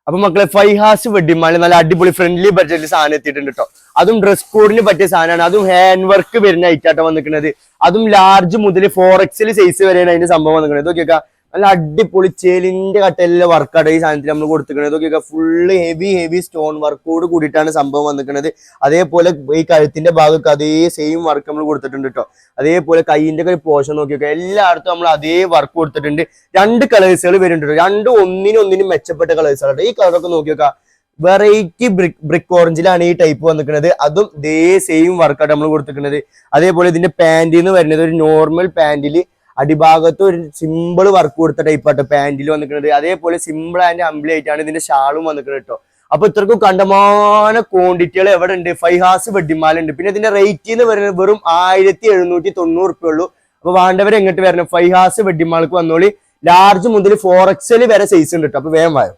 അപ്പൊ മക്കളെ ഫൈഹാസ് വെഡിമാള് നല്ല അടിപൊളി ഫ്രണ്ട്ലി ബഡ്ജറ്റിൽ സാധനം എത്തിയിട്ടുണ്ട് കേട്ടോ. അതും ഡ്രസ് കോഡിന് പറ്റിയ സാധനമാണ്. അതും ഹാൻഡ് വർക്ക് വരുന്ന ഐറ്റാട്ടോ വന്നിരിക്കുന്നത്. അതും ലാർജ് മുതൽ 4XL സൈസ് വരെയാണ് അതിന്റെ സംഭവം വന്നിരിക്കുന്നത്. ഇതൊക്കെ നല്ല അടിപൊളി ചേലിന്റെ കട്ടലിലെ വർക്കാണ് ഈ സാധനത്തിൽ നമ്മൾ കൊടുത്തിരിക്കുന്നത്. ഇതൊക്കെ ഫുള്ള് ഹെവി സ്റ്റോൺ വർക്കോട് കൂടിയിട്ടാണ് സംഭവം വന്നിരിക്കുന്നത്. അതേപോലെ ഈ കഴുത്തിന്റെ ഭാഗത്ത് അതേ സെയിം വർക്ക് നമ്മൾ കൊടുത്തിട്ടുണ്ട് കേട്ടോ. അതേപോലെ കൈയിന്റെ ഒക്കെ ഒരു പോർഷൻ നോക്കിയൊക്കെ എല്ലായിടത്തും നമ്മൾ അതേ വർക്ക് കൊടുത്തിട്ടുണ്ട്. 2 കളേഴ്സുകൾ വരുന്നുണ്ട്. രണ്ടും ഒന്നിനും മെച്ചപ്പെട്ട കളേഴ്സാണ്. ഈ കളറൊക്കെ നോക്കിയൊക്കെ വെറൈറ്റി ബ്രിക്ക് ഓറഞ്ചിലാണ് ഈ ടൈപ്പ് വന്നിരിക്കുന്നത്. അതും ഇതേ സെയിം വർക്കാണ് നമ്മൾ കൊടുത്തിരിക്കുന്നത്. അതേപോലെ ഇതിന്റെ പാന്റ് എന്ന് വരുന്നത് ഒരു നോർമൽ പാന്റില് അടിഭാഗത്ത് ഒരു സിമ്പിൾ വർക്ക് കൊടുത്ത ടൈപ്പാട്ടോ പാന്റിൽ വന്നിരിക്കുന്നത്. അതേപോലെ സിമ്പിൾ ആൻഡ് ഹംബിൾ ആയിട്ടാണ് ഇതിന്റെ ഷാളും വന്നിരിക്കുന്നത് കേട്ടോ. അപ്പൊ ഇത്രക്കും കണ്ടമാന ക്വാണ്ടിറ്റികൾ എവിടെ ഉണ്ട്? ഫൈഹാസ് വെഡിമാല ഉണ്ട്. പിന്നെ ഇതിന്റെ റേറ്റ് എന്ന് പറയുന്നത് വെറും 1790 ഉള്ളൂ. അപ്പൊ വേണ്ടവരെ എങ്ങോട്ട് വരണം? ഫൈഹാസ് വെഡിമാൾക്ക് വന്നോളി. ലാർജ് മുതൽ 4XL വരെ സൈസ് ഉണ്ട് കേട്ടോ. അപ്പൊ വേഗം വായോ.